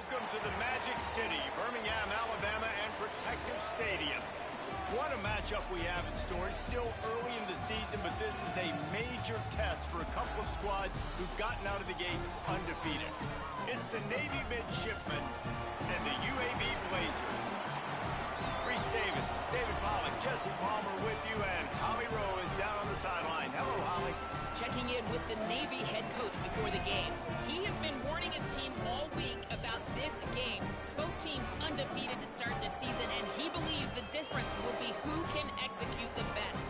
Welcome to the Magic City, Birmingham, Alabama, and Protective Stadium. What a matchup we have in store. It's still early in the season, but this is a major test for a couple of squads who've gotten out of the gate undefeated. It's the Navy Midshipmen and the UAB Blazers. Reese Davis, David Pollack, Jesse Palmer with you, and Holly Rowe is down on the sideline. Hello, Holly. Checking in with the Navy head coach before the game. He has been warning his team all week about this game. Both teams undefeated to start this season, and he believes the difference will be who can execute the best.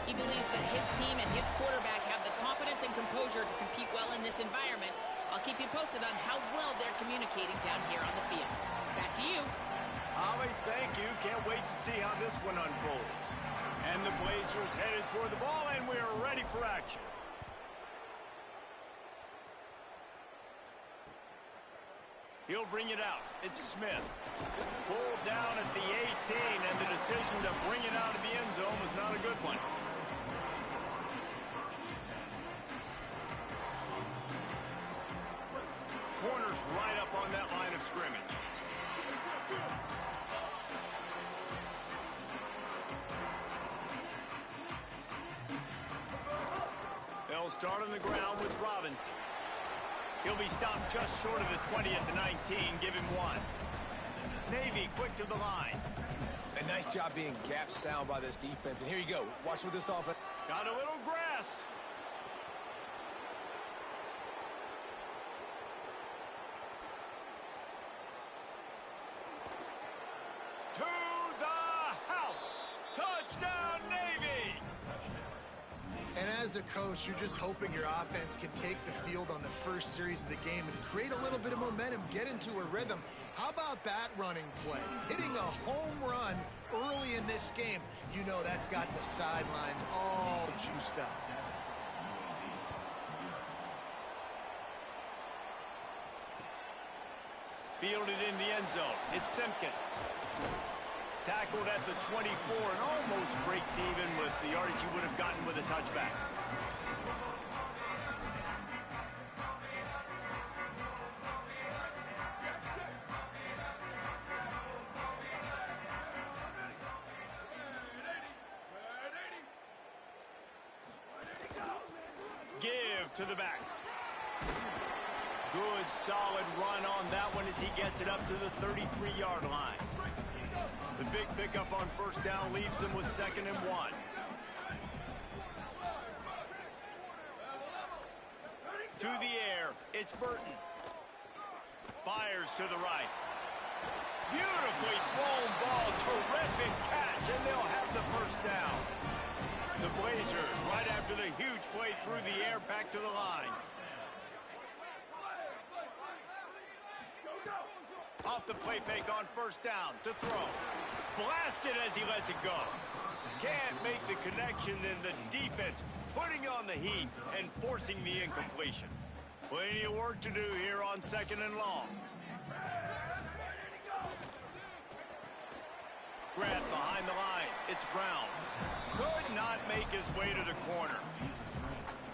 He believes that his team and his quarterback have the confidence and composure to compete well in this environment. I'll keep you posted on how well they're communicating down here on the field. Back to you. Holly, thank you. Can't wait to see how this one unfolds. And the Blazers headed toward the ball, and we are ready for action. He'll bring it out. It's Smith. Pulled down at the 18, and the decision to bring it out of the end zone was not a good one. Corner's right up on that line of scrimmage. They'll start on the ground with Robinson. He'll be stopped just short of the 20 at the 19. Give him one. Navy quick to the line. A nice job being gap sound by this defense. And here you go. Watch what this offense. Got a little grass. To the house. Touchdown, Navy. And as a coach, you're just hoping your offense can take the field on the first series of the game and create a little bit of momentum, get into a rhythm. How about that running play? Hitting a home run early in this game. You know that's got the sidelines all juiced up. Fielded in the end zone. It's Simpkins. Tackled at the 24 and almost breaks even with the yardage he would have gotten with a touchback. Give to the back. Good solid run on that one as he gets it up to the 33-yard line. The big pickup on first down leaves them with 2nd and 1. To the air, it's Burton. Fires to the right. Beautifully thrown ball, terrific catch, and they'll have the first down. The Blazers, right after the huge play through the air, back to the line. Off the play fake on first down to throw. Blasted as he lets it go. Can't make the connection, and the defense putting on the heat and forcing the incompletion. Plenty of work to do here on 2nd and long. Grant behind the line. It's Brown. Could not make his way to the corner.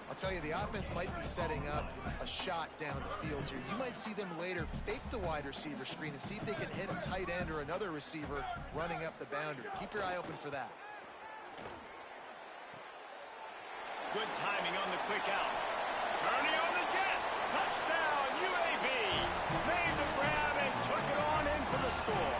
I'll tell you, the offense might be setting up a shot down the field here. You might see them later fake the wide receiver screen and see if they can hit a tight end or another receiver running up the boundary. Keep your eye open for that. Good timing on the quick out. Kearney on the jet. Touchdown, UAB. Made the grab and took it on in for the score.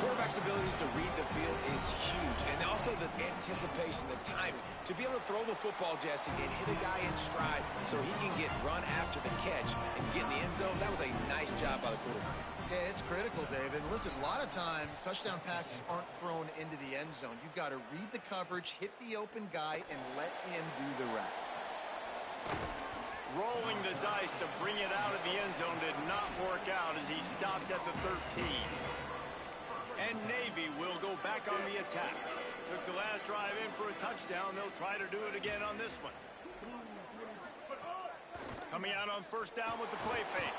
Quarterback's abilities to read the field is huge, and also the anticipation, the timing. To be able to throw the football, Jesse, and hit a guy in stride so he can get run after the catch and get in the end zone, that was a nice job by the quarterback. Yeah, it's critical, David. Listen, a lot of times touchdown passes aren't thrown into the end zone. You've got to read the coverage, hit the open guy, and let him do the rest. Rolling the dice to bring it out of the end zone did not work out as he stopped at the 13. And Navy will go back on the attack. Took the last drive in for a touchdown. They'll try to do it again on this one. Coming out on first down with the play fake.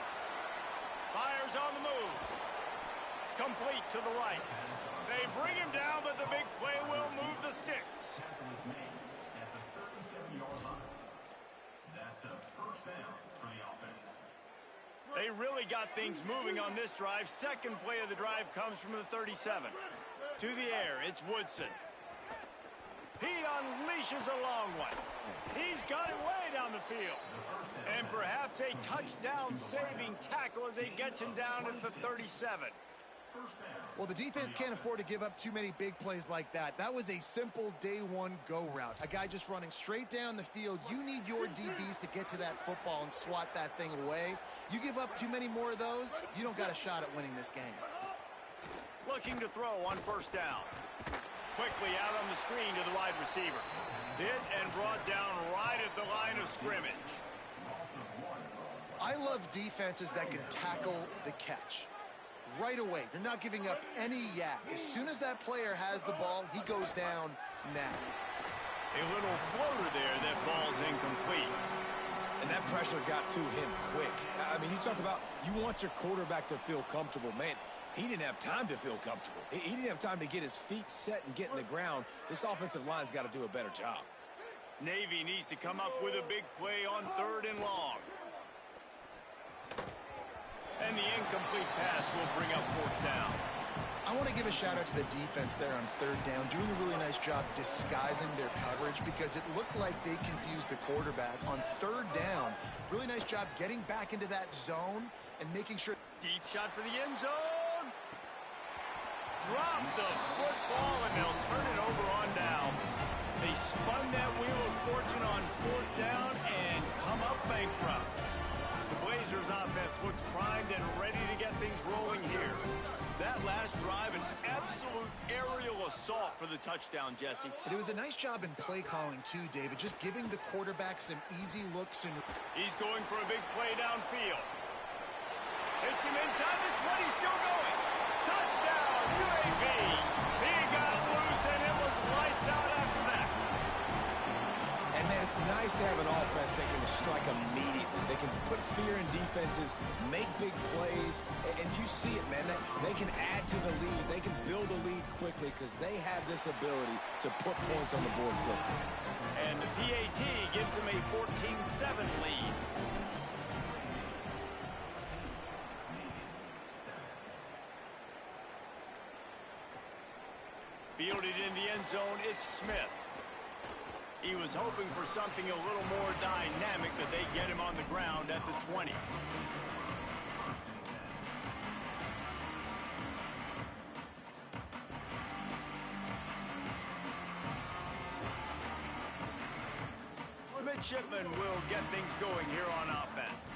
Fires on the move. Complete to the right. They bring him down, but the big play will move the sticks. That's a first down for the offense. They really got things moving on this drive. Second play of the drive comes from the 37. To the air, it's Woodson. He unleashes a long one. He's got it way down the field. And perhaps a touchdown-saving tackle as he gets him down at the 37. Well, the defense can't afford to give up too many big plays like that. That was a simple day-one go route. A guy just running straight down the field. You need your DBs to get to that football and swat that thing away. You give up too many more of those, you don't got a shot at winning this game. Looking to throw on first down. Quickly out on the screen to the wide receiver. Hit and brought down right at the line of scrimmage. I love defenses that can tackle the catch. Right away, you're not giving up any yak. As soon as that player has the ball, he goes down now. A little floater there that falls incomplete. And that pressure got to him quick. I mean, you talk about you want your quarterback to feel comfortable. Man, he didn't have time to feel comfortable. He didn't have time to get his feet set and get in the ground. This offensive line's got to do a better job. Navy needs to come up with a big play on 3rd and long. And the incomplete pass will bring up 4th down. I want to give a shout out to the defense there on 3rd down, doing a really nice job disguising their coverage because it looked like they confused the quarterback on 3rd down. Really nice job getting back into that zone and making sure. Deep shot for the end zone. Drop the football and they'll turn it over on downs. They spun that wheel of fortune on 4th down and come up bankrupt. The Blazers offense looks primed and ready to get things rolling here. That last drive, an absolute aerial assault for the touchdown, Jesse. But it was a nice job in play calling too, David, just giving the quarterback some easy looks. And he's going for a big play downfield. Hits him inside the 20, still going. Touchdown, UAB. He got loose and it was lights out after that. And man, it's nice to have an offense that can strike immediately. They can put fear in defenses, make big plays, and you see it, man. They can add to the lead. They can build a lead quickly because they have this ability to put points on the board quickly. And the PAT gives them a 14-7 lead. Fielded in the end zone, it's Smith. He was hoping for something a little more dynamic, but they get him on the ground at the 20. Midshipman will get things going here on offense.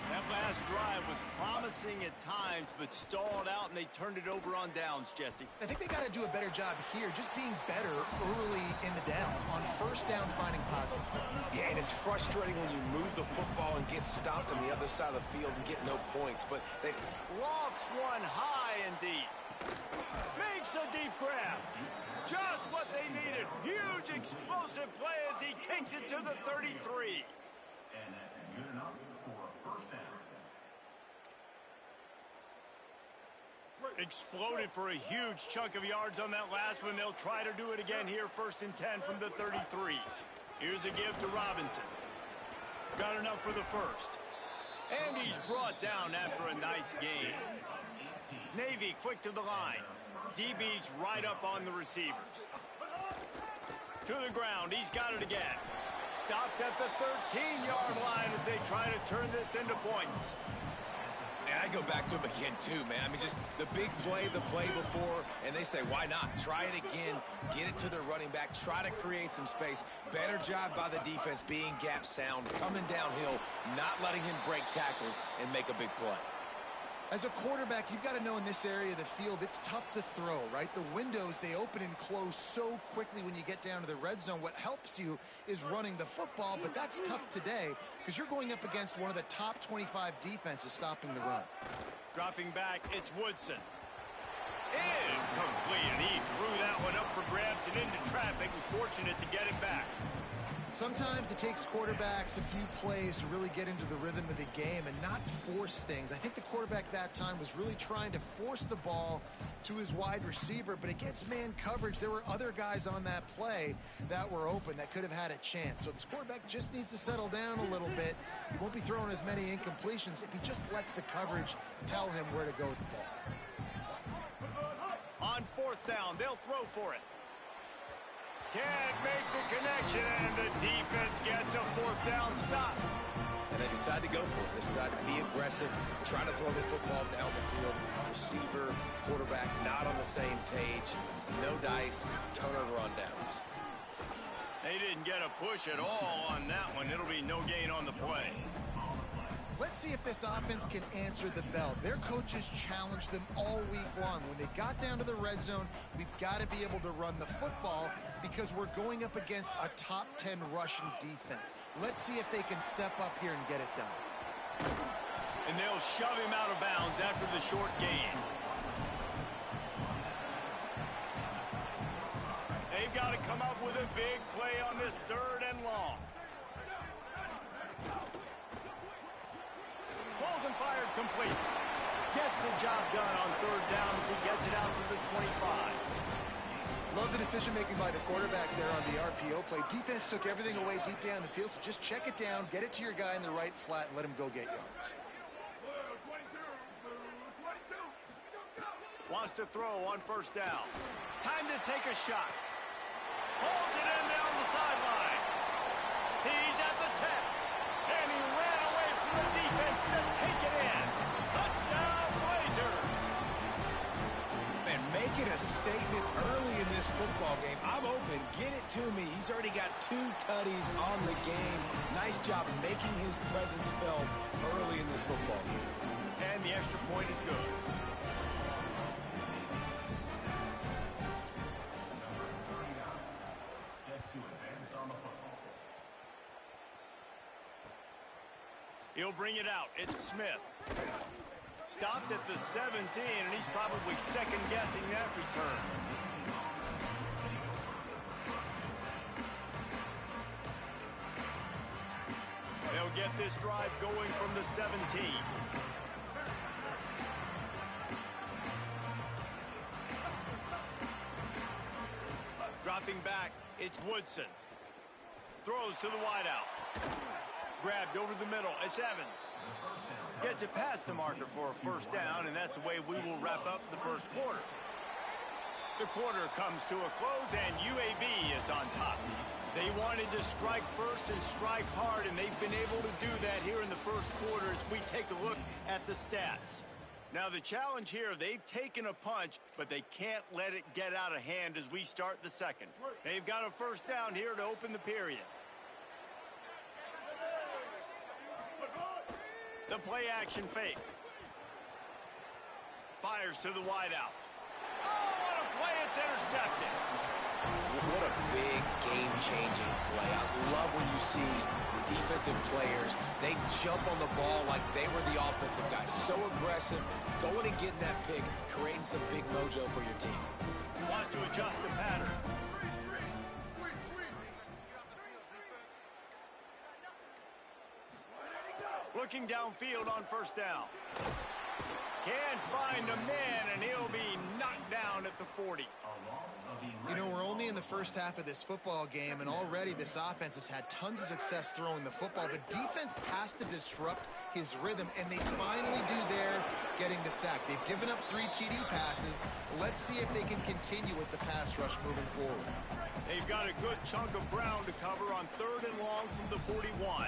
That last drive was promising at times, but stalled out, and they turned it over on downs, Jesse. I think they got to do a better job here, just being better early in the downs, on 1st down, finding positive plays. Yeah, and it's frustrating when you move the football and get stopped on the other side of the field and get no points, but they lofts one high and deep. Makes a deep grab. Just what they needed. Huge explosive play as he takes it to the 33. And that's good enough for a 1st down. Exploded for a huge chunk of yards on that last one. They'll try to do it again here, 1st and 10 from the 33. Here's a give to Robinson. Got enough for the 1st. And he's brought down after a nice gain. Navy quick to the line. DB's right up on the receivers. To the ground, he's got it again. Stopped at the 13-yard line as they try to turn this into points. And I go back to him again, too, man. I mean, just the big play, the play before, and they say, why not? Try it again, get it to their running back, try to create some space. Better job by the defense being gap sound, coming downhill, not letting him break tackles and make a big play. As a quarterback, you've got to know in this area of the field, it's tough to throw, right? The windows, they open and close so quickly when you get down to the red zone. What helps you is running the football, but that's tough today because you're going up against one of the top 25 defenses stopping the run. Dropping back, it's Woodson. Incomplete, and he threw that one up for grabs and into traffic, and fortunate to get it back. Sometimes it takes quarterbacks a few plays to really get into the rhythm of the game and not force things. I think the quarterback that time was really trying to force the ball to his wide receiver, but against man coverage, there were other guys on that play that were open that could have had a chance. So this quarterback just needs to settle down a little bit. He won't be throwing as many incompletions if he just lets the coverage tell him where to go with the ball. On fourth down, they'll throw for it. Can't make the connection, and the defense gets a fourth down stop. And they decide to go for it. They decide to be aggressive, try to throw the football down the field. Receiver, quarterback, not on the same page. No dice, turnover on downs. They didn't get a push at all on that one. It'll be no gain on the play. Let's see if this offense can answer the bell. Their coaches challenged them all week long. When they got down to the red zone, we've got to be able to run the football because we're going up against a top 10 rushing defense. Let's see if they can step up here and get it done. And they'll shove him out of bounds after the short gain. They've got to come up with a big play on this third and long. Pulls and fired complete. Gets the job done on third down as he gets it out to the 25. Love the decision-making by the quarterback there on the RPO play. Defense took everything away deep down the field, so just check it down, get it to your guy in the right flat, and let him go get yards. Wants to throw on first down. Time to take a shot. Pulls it in down the sideline. He's at the 10. And he ran away from the defense to take it in. Touchdown, Blazers. And making a statement early in this football game. I'm open. Get it to me. He's already got 2 tutties on the game. Nice job making his presence felt early in this football game. And the extra point is good. He'll bring it out. It's Smith. Stopped at the 17, and he's probably second-guessing that return. They'll get this drive going from the 17. Dropping back, it's Woodson. Throws to the wideout. Grabbed over the middle. It's Evans. Gets it past the marker for a first down, and that's the way we will wrap up the first quarter. The quarter comes to a close, and UAB is on top. They wanted to strike first and strike hard, and they've been able to do that here in the first quarter as we take a look at the stats. Now, the challenge here, they've taken a punch, but they can't let it get out of hand as we start the second. They've got a first down here to open the period. The play-action fake. Fires to the wideout. Oh, what a play. It's intercepted. What a big game-changing play. I love when you see defensive players, they jump on the ball like they were the offensive guys. So aggressive, going and getting that pick, creating some big mojo for your team. Wants to adjust the pattern. Looking downfield on first down. Can't find a man, and he'll be knocked down at the 40. You know, we're only in the first half of this football game, and already this offense has had tons of success throwing the football. The defense has to disrupt his rhythm, and they finally do there, getting the sack. They've given up 3 TD passes. Let's see if they can continue with the pass rush moving forward. They've got a good chunk of ground to cover on third and long from the 41.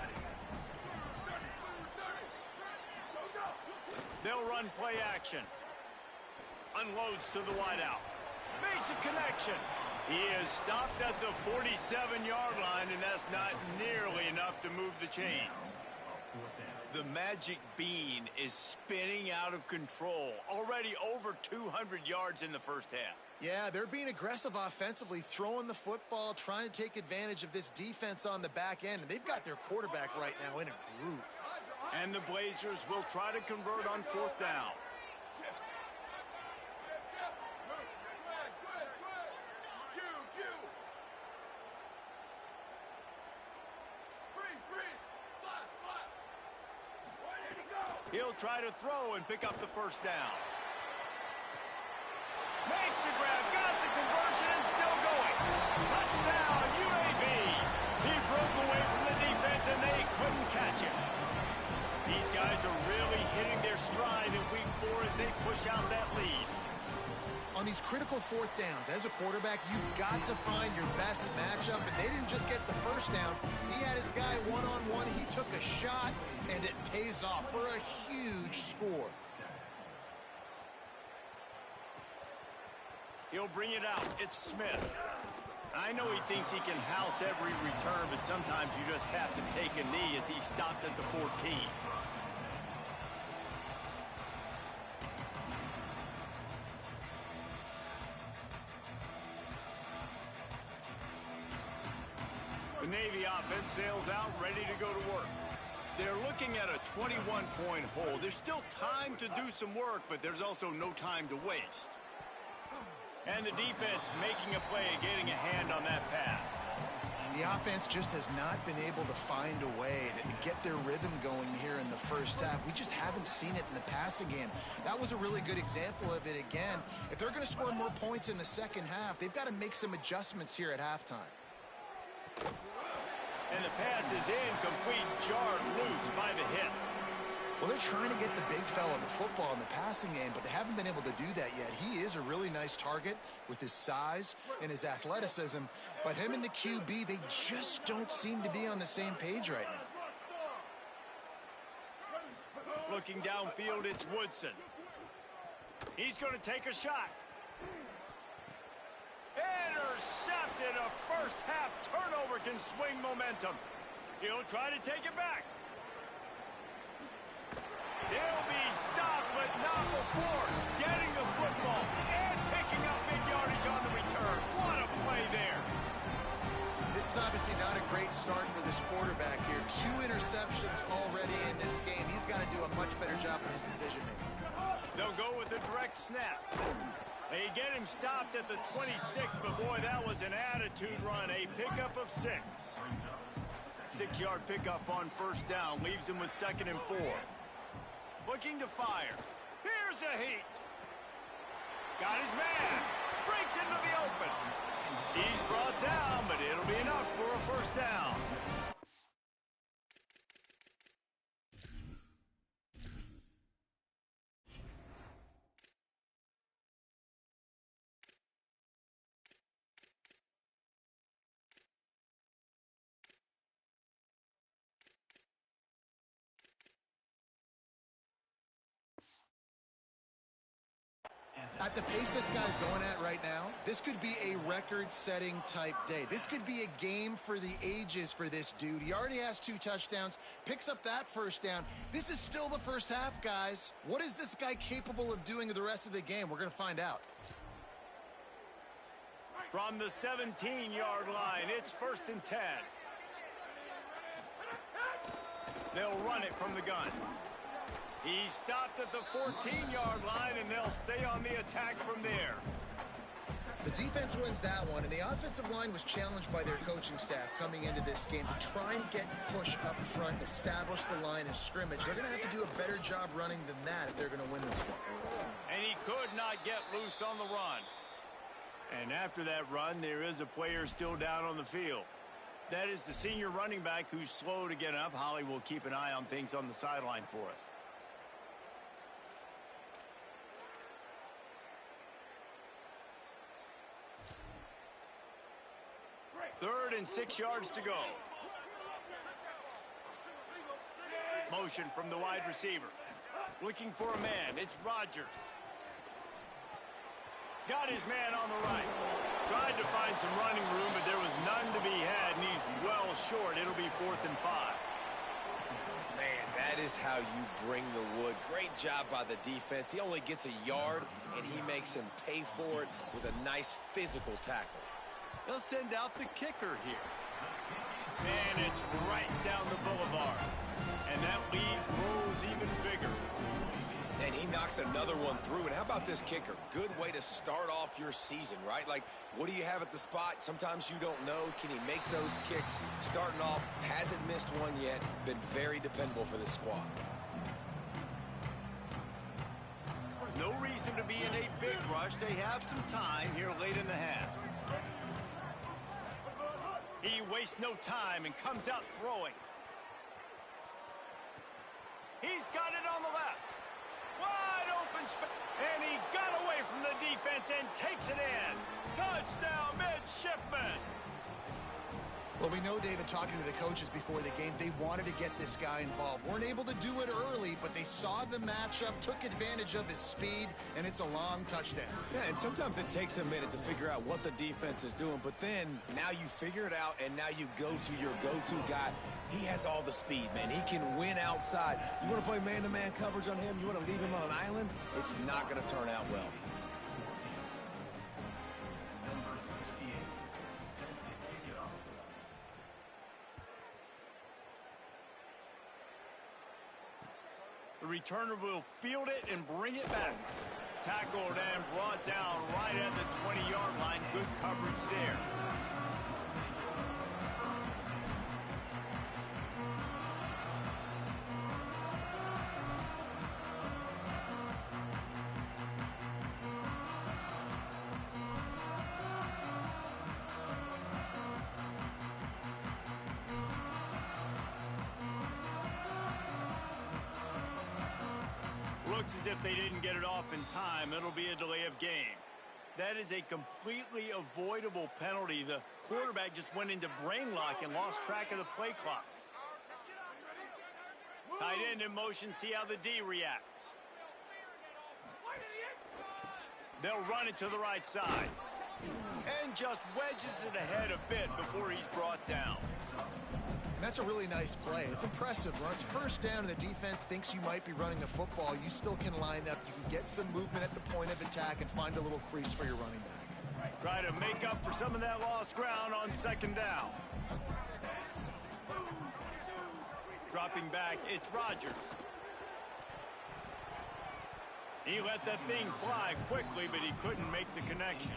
They'll run play action. Unloads to the wideout. Makes a connection. He is stopped at the 47-yard line, and that's not nearly enough to move the chains. The magic bean is spinning out of control. Already over 200 yards in the first half. Yeah, they're being aggressive offensively, throwing the football, trying to take advantage of this defense on the back end. And they've got their quarterback right now in a groove. And the Blazers will try to convert on fourth down. He'll try to throw and pick up the first down. Makes the grab, got the conversion, and still going. Touchdown, UAB. He broke away from the defense, and they couldn't catch him. These guys are really hitting their stride in week 4 as they push out that lead. On these critical fourth downs, as a quarterback, you've got to find your best matchup, and they didn't just get the first down. He had his guy one-on-one. He took a shot, and it pays off for a huge score. He'll bring it out. It's Smith. I know he thinks he can house every return, but sometimes you just have to take a knee as he stopped at the 14. The Navy offense sails out, ready to go to work. They're looking at a 21-point hole. There's still time to do some work, but there's also no time to waste. And the defense making a play, getting a hand on that pass. The offense just has not been able to find a way to get their rhythm going here in the first half. We just haven't seen it in the passing game. That was a really good example of it again. If they're going to score more points in the second half, they've got to make some adjustments here at halftime. And the pass is incomplete, jarred loose by the hip. Well, they're trying to get the big fella the football in the passing game, but they haven't been able to do that yet. He is a really nice target with his size and his athleticism, but him and the QB, they just don't seem to be on the same page right now. Looking downfield, it's Woodson. He's going to take a shot. Intercepted. A first-half turnover can swing momentum. He'll try to take it back. He'll be stopped, but not before getting the football and picking up big yardage on the return. What a play there. This is obviously not a great start for this quarterback here. 2 interceptions already in this game. He's got to do a much better job with his decision-making. They'll go with a direct snap. They get him stopped at the 26, but boy, that was an attitude run. A pickup of 6. 6-yard pickup on first down leaves him with 2nd and 4. Looking to fire. Here's a heat. Got his man. Breaks into the open. He's brought down, but it'll be enough for a first down. At the pace this guy's going at right now, this could be a record-setting type day. This could be a game for the ages for this dude. He already has 2 touchdowns, picks up that first down. This is still the first half, guys. What is this guy capable of doing the rest of the game? We're going to find out. From the 17-yard line, it's 1st and 10. They'll run it from the gun. He stopped at the 14-yard line, and they'll stay on the attack from there. The defense wins that one, and the offensive line was challenged by their coaching staff coming into this game to try and get push up front, establish the line of scrimmage. They're going to have to do a better job running than that if they're going to win this one. And he could not get loose on the run. And after that run, there is a player still down on the field. That is the senior running back who's slow to get up. Holly will keep an eye on things on the sideline for us. 3rd and 6 yards to go. Motion from the wide receiver. Looking for a man. It's Rodgers. Got his man on the right. Tried to find some running room, but there was none to be had, and he's well short. It'll be 4th and 5. Man, that is how you bring the wood. Great job by the defense. He only gets a yard, and he makes him pay for it with a nice physical tackle. They'll send out the kicker here. And it's right down the boulevard. And that lead grows even bigger. And he knocks another one through. And how about this kicker? Good way to start off your season, right? Like, what do you have at the spot? Sometimes you don't know. Can he make those kicks? Starting off, hasn't missed one yet. Been very dependable for this squad. No reason to be in a big rush. They have some time here late in the half. He wastes no time and comes out throwing. He's got it on the left. Wide open space. And he got away from the defense and takes it in. Touchdown, midshipman. Well, we know, David, talking to the coaches before the game, they wanted to get this guy involved. Weren't able to do it early, but they saw the matchup, took advantage of his speed, and it's a long touchdown. Yeah, and sometimes it takes a minute to figure out what the defense is doing, but then now you figure it out, and now you go to your go-to guy. He has all the speed, man. He can win outside. You want to play man-to-man coverage on him? You want to leave him on an island? It's not going to turn out well. Number 68, set to kick it off. The returner will field it and bring it back. Tackled and brought down right at the 20-yard line. Good coverage there. Looks as if they didn't get it off in time. It'll be a delay of game. That is a completely avoidable penalty. The quarterback just went into brain lock and lost track of the play clock. Tight end in motion, see how the D reacts. They'll run it to the right side. And just wedges it ahead a bit before he's brought down. That's a really nice play. It's impressive. When it's first down and the defense thinks you might be running the football, you still can line up. You can get some movement at the point of attack and find a little crease for your running back. Try to make up for some of that lost ground on second down. Dropping back, it's Rodgers. He let that thing fly quickly, but he couldn't make the connection.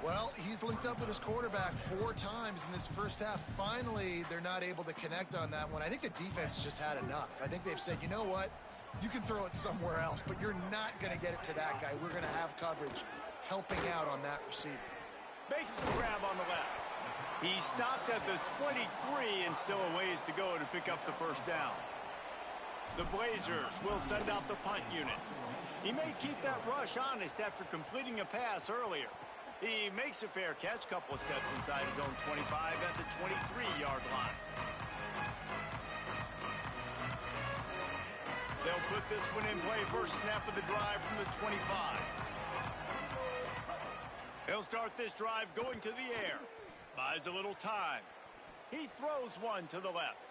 Well, he's linked up with his quarterback 4 times in this first half. Finally, they're not able to connect on that one. I think the defense just had enough. I think they've said, you know what? You can throw it somewhere else, but you're not going to get it to that guy. We're going to have coverage helping out on that receiver. Makes the grab on the left. He stopped at the 23 and still a ways to go to pick up the first down. The Blazers will send out the punt unit. He may keep that rush honest after completing a pass earlier. He makes a fair catch, couple of steps inside his own 25 at the 23-yard line. They'll put this one in play. First snap of the drive from the 25. He'll start this drive going to the air. Buys a little time. He throws one to the left.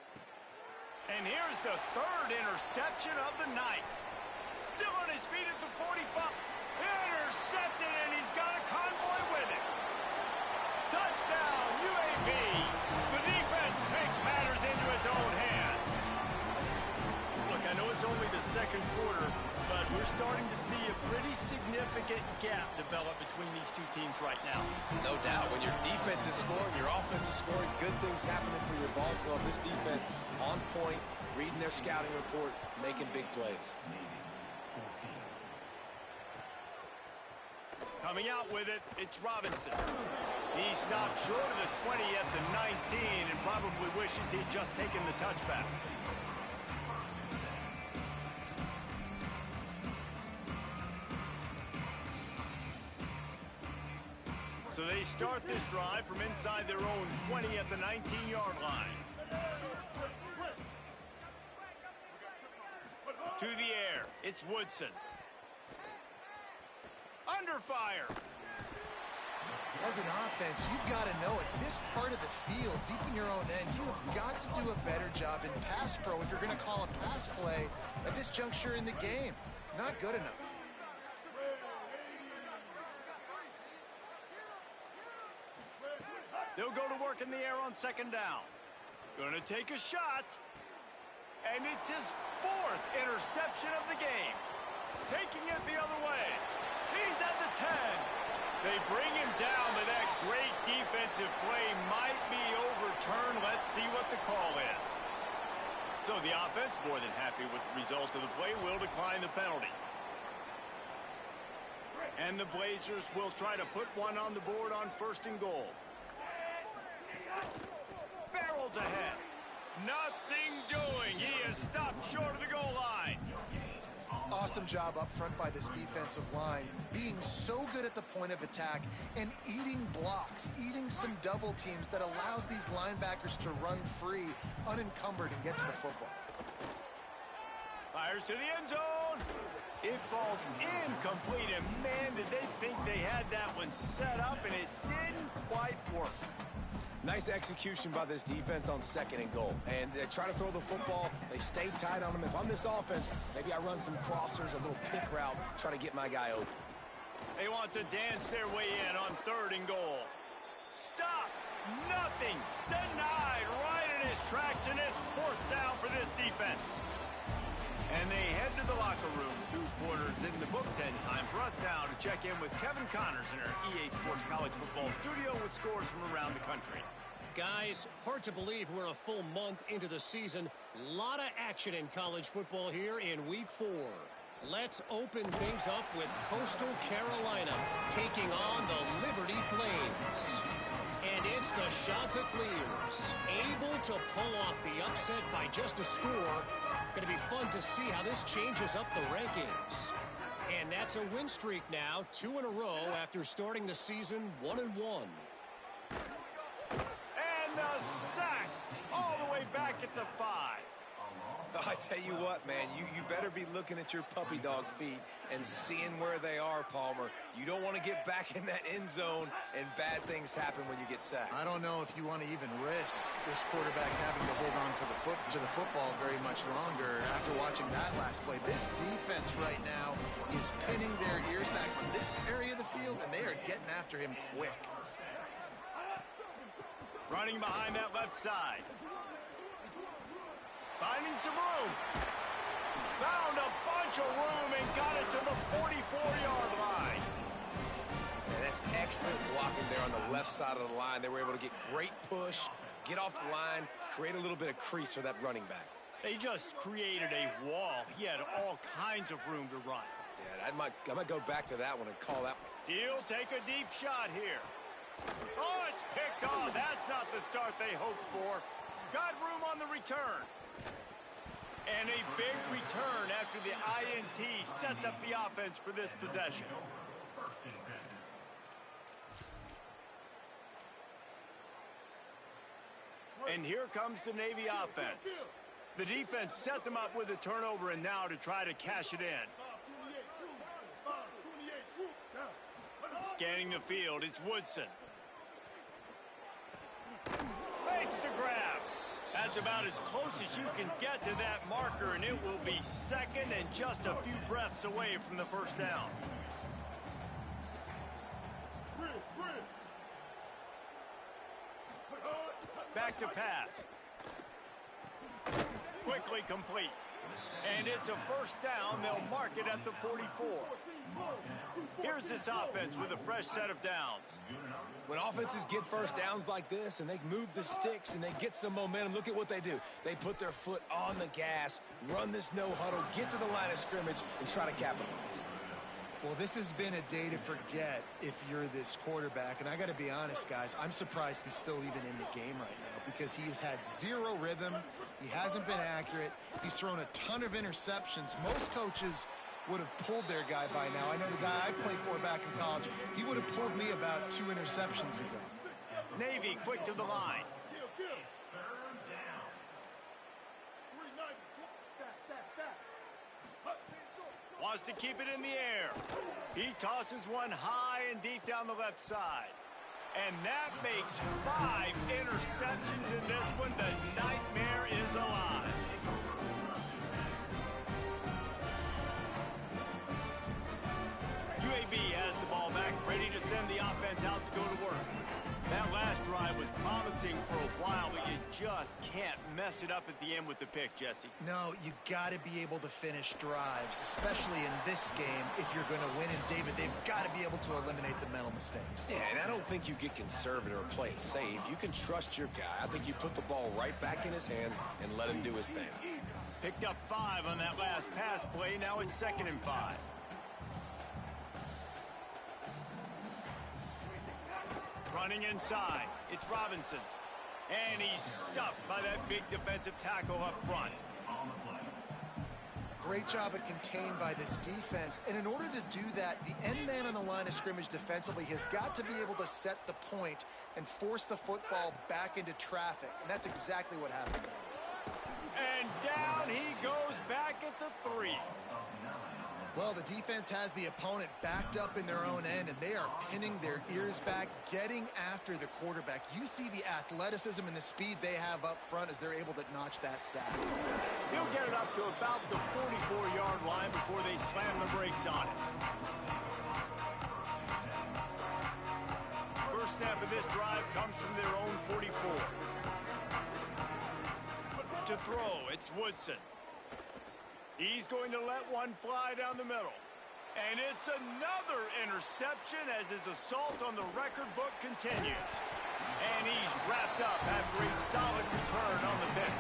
And here's the third interception of the night. Still on his feet at the 45. Intercepted, and he's got a convoy with it. Touchdown, UAB. The defense takes matters into its own hands. Look, I know it's only the second quarter, but we're starting to see a pretty significant gap develop between these two teams right now. No doubt. When your defense is scoring, your offense is scoring, good things happening for your ball club. This defense on point, reading their scouting report, making big plays. Coming out with it, it's Robinson. He stopped short of the 20 at the 19 and probably wishes he'd just taken the touchback. So they start this drive from inside their own 20 at the 19-yard line. To the air, it's Woodson. Under fire. As an offense, you've got to know at this part of the field, deep in your own end, you have got to do a better job in pass pro if you're going to call a pass play at this juncture in the game. Not good enough. They'll go to work in the air on second down. Gonna take a shot. And it's his 4th interception of the game. Taking it the other way. He's at the 10. They bring him down, but that great defensive play might be overturned. Let's see what the call is. So the offense, more than happy with the result of the play, will decline the penalty. And the Blazers will try to put one on the board on 1st and goal. Barrels ahead. Nothing doing. He is stopped short of the goal line. Awesome job up front by this defensive line, being so good at the point of attack and eating blocks, eating some double teams that allows these linebackers to run free, unencumbered, and get to the football. Fires to the end zone. It falls incomplete, and man, did they think they had that one set up, and it didn't quite work. Nice execution by this defense on 2nd and goal. And they try to throw the football. They stay tight on them. If I'm this offense, maybe I run some crossers, a little pick route, try to get my guy open. They want to dance their way in on 3rd and goal. Stop! Nothing! Denied right in his tracks, and it's 4th down for this defense. And they head to the locker room. 2 quarters in the books, and time for us now to check in with Kevin Connors in our EA Sports College Football studio with scores from around the country. Guys, hard to believe we're a full month into the season. Lot of action in college football here in Week 4. Let's open things up with Coastal Carolina taking on the Liberty Flames. And it's the Chanticleers, able to pull off the upset by just a score. Going to be fun to see how this changes up the rankings. And that's a win streak now, 2 in a row after starting the season 1-1. And the sack all the way back at the 5. I tell you what, man, you better be looking at your puppy dog feet and seeing where they are, Palmer. You don't want to get back in that end zone and bad things happen when you get sacked. I don't know if you want to even risk this quarterback having to hold on to the football very much longer after watching that last play. This defense right now is pinning their ears back on this area of the field, and they are getting after him quick. Running behind that left side. Finding some room. Found a bunch of room and got it to the 44-yard line. And that's excellent blocking there on the left side of the line. They were able to get great push, get off the line, create a little bit of crease for that running back. They just created a wall. He had all kinds of room to run. Yeah, I might go back to that one and call that. He'll take a deep shot here. Oh, it's picked off. That's not the start they hoped for. Got room on the return. And a big return after the INT sets up the offense for this possession. And here comes the Navy offense. The defense set them up with a turnover, and now to try to cash it in. Scanning the field, it's Woodson. Makes the grab. That's about as close as you can get to that marker, and it will be 2nd and just a few breaths away from the 1st down. Back to pass. Quickly complete. And it's a 1st down. They'll mark it at the 44. Here's this offense with a fresh set of downs. When offenses get 1st downs like this and they move the sticks and they get some momentum, look at what they do. They put their foot on the gas, run this no huddle, get to the line of scrimmage, and try to capitalize. Well, this has been a day to forget if you're this quarterback. And I got to be honest, guys, I'm surprised he's still even in the game right now because he's had zero rhythm. He hasn't been accurate. He's thrown a ton of interceptions. Most coaches would have pulled their guy by now. I know the guy I played for back in college, he would have pulled me about 2 interceptions ago. Navy quick to the line. Wants to keep it in the air. He tosses one high and deep down the left side. And that makes 5 interceptions in this one. The nightmare is alive. UAB has the ball back, ready to send the offense out to go to work. That last drive was promising for a while, but you just can't mess it up at the end with the pick, Jesse. No, you got to be able to finish drives, especially in this game. If you're going to win, and David, they've got to be able to eliminate the mental mistakes. Yeah, and I don't think you get conservative or play it safe. You can trust your guy. I think you put the ball right back in his hands and let him do his thing. Picked up 5 on that last pass play. Now it's 2nd and 5. Running inside, it's Robinson. And he's stuffed by that big defensive tackle up front. Great job at contained by this defense. And in order to do that, the end man on the line of scrimmage defensively has got to be able to set the point and force the football back into traffic. And that's exactly what happened. And down he goes back at the 3. Well, the defense has the opponent backed up in their own end, and they are pinning their ears back, getting after the quarterback. You see the athleticism and the speed they have up front as they're able to notch that sack. He'll get it up to about the 44-yard line before they slam the brakes on it. First snap of this drive comes from their own 44. To throw, it's Woodson. He's going to let one fly down the middle. And it's another interception as his assault on the record book continues. And he's wrapped up after a solid return on the pick.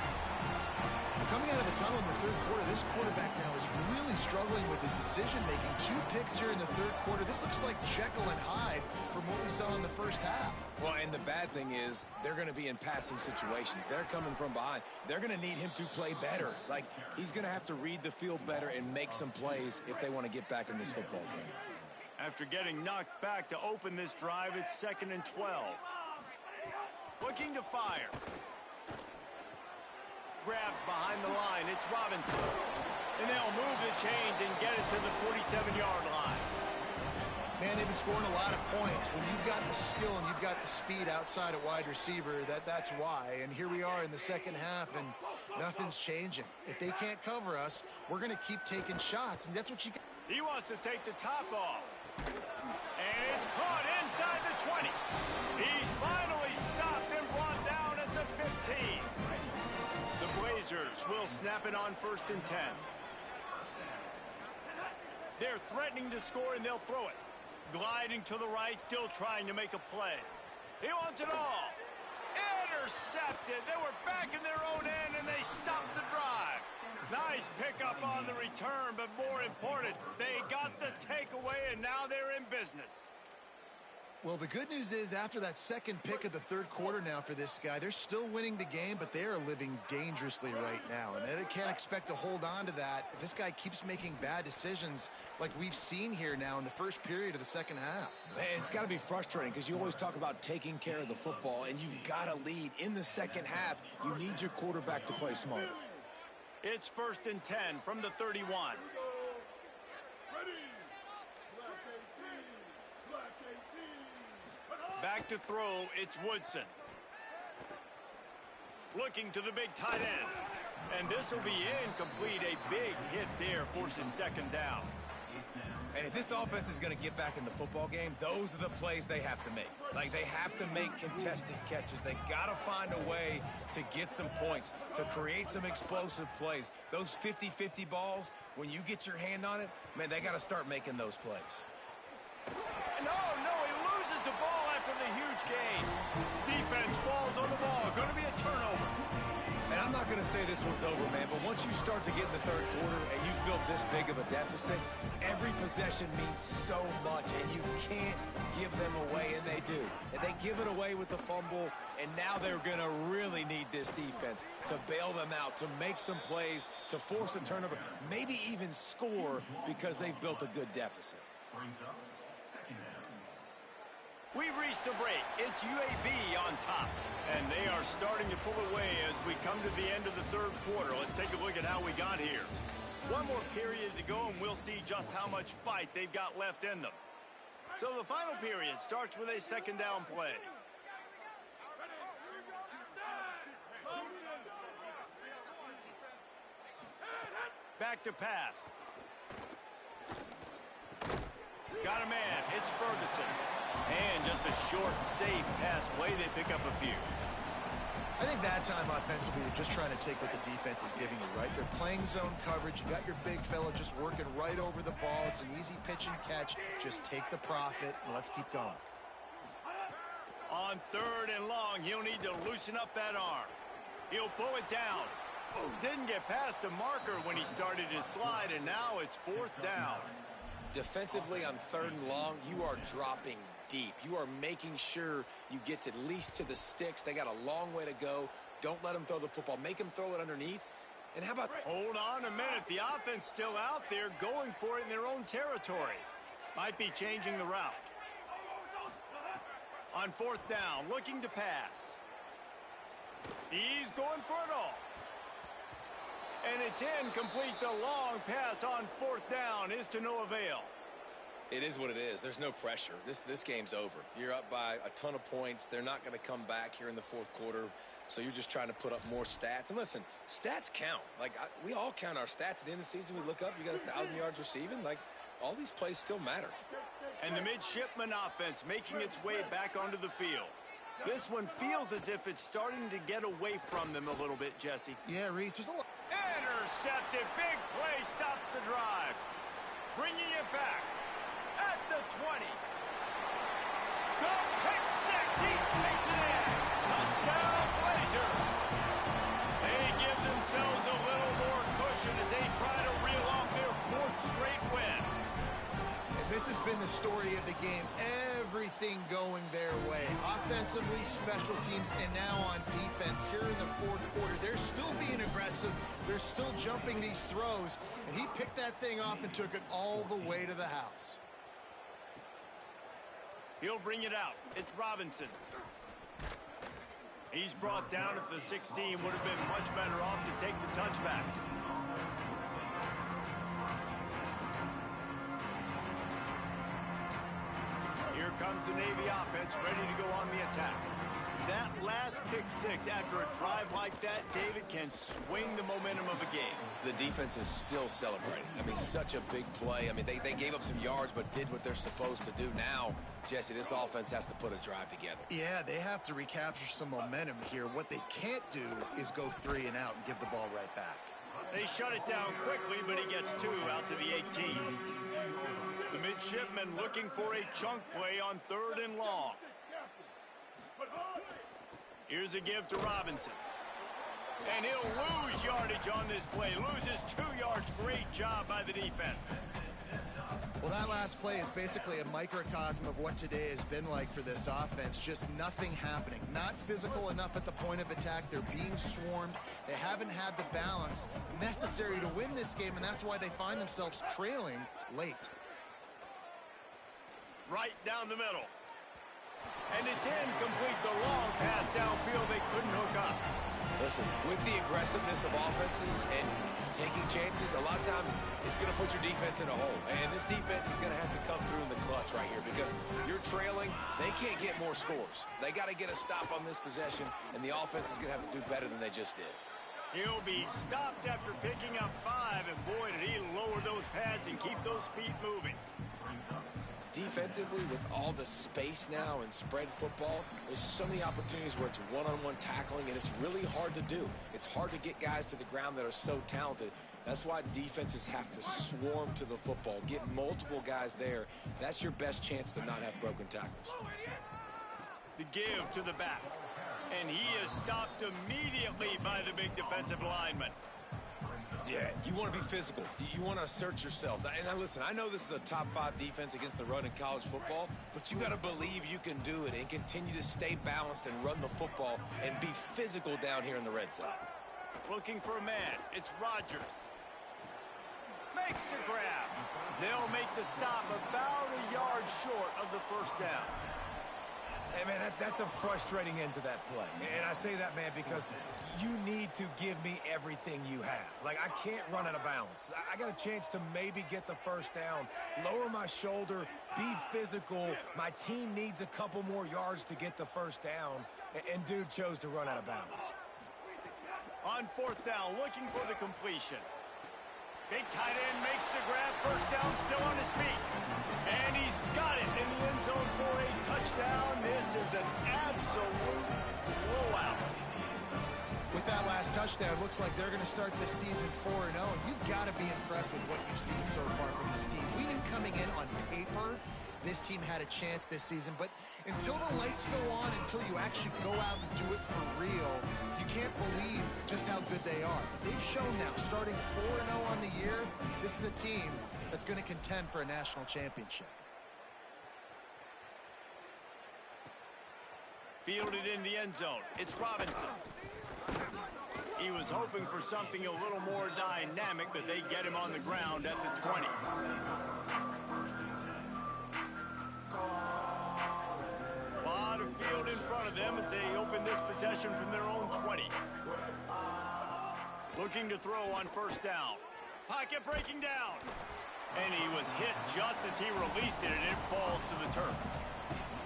Coming out of the tunnel in the third quarter, this quarterback now is really struggling with his decision-making. 2 picks here in the third quarter. This looks like Jekyll and Hyde from what we saw in the first half. Well, and the bad thing is they're going to be in passing situations. They're coming from behind. They're going to need him to play better. Like, he's going to have to read the field better and make some plays if they want to get back in this football game. After getting knocked back to open this drive, it's 2nd and 12. Looking to fire. Grabbed behind the line, it's Robinson. And they'll move the chains and get it to the 47-yard line. Man, they've been scoring a lot of points. When you've got the skill and you've got the speed outside at wide receiver, that's why. And here we are in the second half, and nothing's changing. If they can't cover us, we're going to keep taking shots, and that's what you got. He wants to take the top off. And it's caught inside the 20. He's finally stopped and brought down at the 15. The Blazers will snap it on 1st and 10. They're threatening to score, and they'll throw it. Gliding to the right, still trying to make a play. He wants it all. Intercepted. They were back in their own end, and they stopped the drive. Nice pickup on the return, but more important, they got the takeaway, and now they're in business. Well, the good news is after that second pick of the third quarter now for this guy, they're still winning the game, but they are living dangerously right now. And they can't expect to hold on to that if this guy keeps making bad decisions like we've seen here now in the first period of the second half. Man, it's got to be frustrating because you always talk about taking care of the football, and you've got to lead. In the second half, you need your quarterback to play smart. It's 1st and 10 from the 31. Back to throw, it's Woodson. Looking to the big tight end. And this will be incomplete. A big hit there forces 2nd down. And if this offense is going to get back in the football game, those are the plays they have to make. Like, they have to make contested catches. They got to find a way to get some points, to create some explosive plays. Those 50-50 balls, when you get your hand on it, man, they got to start making those plays. No, he loses the ball after the huge gain. Defense falls on the ball. Going to be a turnover. And I'm not going to say this one's over, man, but once you start to get in the third quarter and you've built this big of a deficit, every possession means so much, and you can't give them away, and they do. And they give it away with the fumble, and now they're going to really need this defense to bail them out, to make some plays, to force a turnover, maybe even score because they've built a good deficit. We've reached the break. It's UAB on top. And they are starting to pull away as we come to the end of the third quarter. Let's take a look at how we got here. One more period to go, and we'll see just how much fight they've got left in them. So the final period starts with a 2nd down play. Back to pass. Got a man. It's Ferguson. And just a short, safe pass play. They pick up a few. I think that time offensively, you're just trying to take what the defense is giving you, right? They're playing zone coverage. You got your big fella just working right over the ball. It's an easy pitch and catch. Just take the profit, and let's keep going. On 3rd and long, he'll need to loosen up that arm. He'll pull it down. Didn't get past the marker when he started his slide, and now it's 4th down. Defensively on 3rd and long, you are dropping deep. You are making sure you get at least to the sticks. They got a long way to go. Don't let them throw the football. Make them throw it underneath. And how about... Hold on a minute. The offense still out there going for it in their own territory. Might be changing the route. On fourth down, looking to pass. He's going for it all. And it's incomplete. The long pass on fourth down is to no avail. It is what it is. There's no pressure. This game's over. You're up by a ton of points. They're not going to come back here in the fourth quarter. So you're just trying to put up more stats. And listen, stats count. We all count our stats. At the end of the season, we look up, you got 1,000 yards receiving. All these plays still matter. And the midshipman offense making its way back onto the field. This one feels as if it's starting to get away from them a little bit, Jesse. Yeah, Reese, there's a lot. Intercepted. Big play stops the drive. Bringing it back at the 20. The pick six. He takes it in. Touchdown, Blazers. They give themselves a little more cushion as they try to reel off their fourth straight win. And this has been the story of the game. Everything going their way. Offensively, special teams, and now on defense here in the fourth quarter. They're still being aggressive. They're still jumping these throws. And he picked that thing off and took it all the way to the house. He'll bring it out. It's Robinson. He's brought down at the 16. Would have been much better off to take the touchback. Here comes the Navy offense ready to go on the attack. That last pick six after a drive like that, David, can swing the momentum of a game. The defense is still celebrating. Such a big play. They gave up some yards but did what they're supposed to do. Now, Jesse, this offense has to put a drive together. Yeah, they have to recapture some momentum here. What they can't do is go 3 and out and give the ball right back. They shut it down quickly, but he gets 2 out to the 18. The midshipman looking for a chunk play on 3rd and long. Here's a give to Robinson. And he'll lose yardage on this play. Loses 2 yards. Great job by the defense. Well, that last play is basically a microcosm of what today has been like for this offense. Just nothing happening. Not physical enough at the point of attack. They're being swarmed. They haven't had the balance necessary to win this game, and that's why they find themselves trailing late. Right down the middle. And it's incomplete. The long pass downfield. They couldn't hook up. Listen, with the aggressiveness of offenses and taking chances, a lot of times it's going to put your defense in a hole. And this defense is going to have to come through in the clutch right here because you're trailing. They can't get more scores. They got to get a stop on this possession, and the offense is going to have to do better than they just did. He'll be stopped after picking up 5, and boy, did he lower those pads and keep those feet moving. Defensively, with all the space now and spread football, there's so many opportunities where it's one-on-one tackling, and it's really hard to do. It's hard to get guys to the ground that are so talented. That's why defenses have to swarm to the football, get multiple guys there. That's your best chance to not have broken tackles. The give to the back, and he is stopped immediately by the big defensive lineman. Yeah, you want to be physical. You want to assert yourselves. And listen, I know this is a top 5 defense against the run in college football, but you got to believe you can do it and continue to stay balanced and run the football and be physical down here in the red zone. Looking for a man. It's Rodgers. Makes the grab. They'll make the stop about a yard short of the first down. Hey, man, that's a frustrating end to that play. And I say that, man, because you need to give me everything you have. I can't run out of bounds. I got a chance to maybe get the first down, lower my shoulder, be physical. My team needs a couple more yards to get the first down, and dude chose to run out of bounds. On 4th down, looking for the completion. Big tight end makes the grab. First down, still on his feet. And he's got it in the end zone for a touchdown. This is an absolute blowout. With that last touchdown, it looks like they're going to start this season 4-0. You've got to be impressed with what you've seen so far from this team. We knew coming in on paper, this team had a chance this season. But until the lights go on, until you actually go out and do it for real, you can't believe just how good they are. But they've shown now, starting 4-0 on the year, this is a team that's going to contend for a national championship. Fielded in the end zone. It's Robinson. He was hoping for something a little more dynamic, but they get him on the ground at the 20. A lot of field in front of them as they open this possession from their own 20. Looking to throw on first down. Pocket breaking down. And he was hit just as he released it, and it falls to the turf.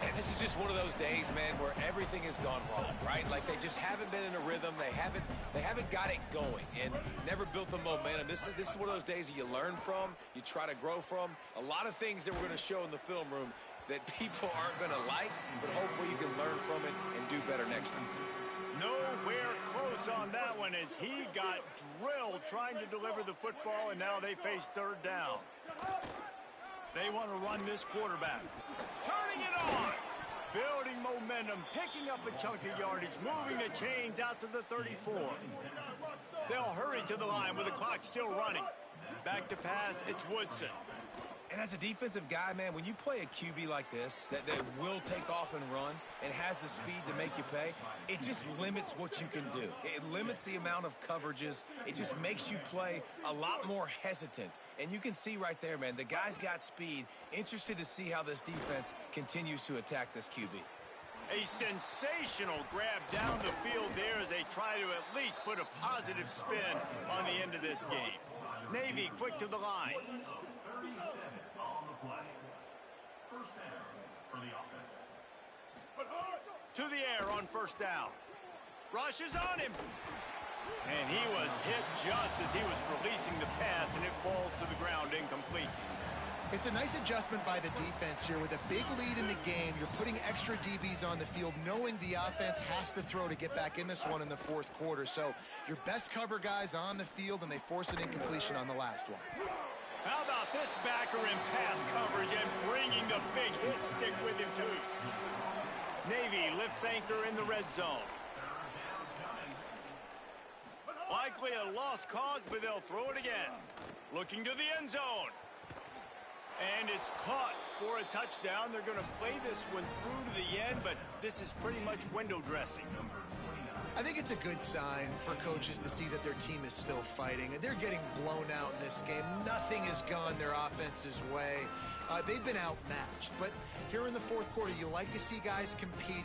And this is just one of those days, man, where everything has gone wrong, right? Like they just haven't been in a rhythm. They haven't got it going and never built the momentum. This is one of those days that you learn from, you try to grow from. A lot of things that we're going to show in the film room that people aren't going to like, but hopefully you can learn from it and do better next time. Nowhere close on that one as he got drilled trying to deliver the football, and now they face third down. They want to run this quarterback. Turning it on. Building momentum, picking up a chunk of yardage, moving the chains out to the 34. They'll hurry to the line with the clock still running. Back to pass, it's Woodson. And as a defensive guy, man, when you play a QB like this, that will take off and run and has the speed to make you pay, it just limits what you can do. It limits the amount of coverages. It just makes you play a lot more hesitant. And you can see right there, man, the guy's got speed. Interested to see how this defense continues to attack this QB. A sensational grab down the field there as they try to at least put a positive spin on the end of this game. Navy quick to the line. To the air on first down. Rush is on him. And he was hit just as he was releasing the pass, and it falls to the ground incomplete. It's a nice adjustment by the defense here. With a big lead in the game, you're putting extra DBs on the field, knowing the offense has to throw to get back in this one in the fourth quarter. So your best cover guys on the field, and they force an incompletion on the last one. How about this backer in pass coverage and bringing the big hit stick with him, too? Navy lifts anchor in the red zone. Likely a lost cause, but they'll throw it again. Looking to the end zone. And it's caught for a touchdown. They're going to play this one through to the end, but this is pretty much window dressing. I think it's a good sign for coaches to see that their team is still fighting. They're getting blown out in this game. Nothing has gone their offense's way. They've been outmatched. But here in the fourth quarter, you like to see guys competing.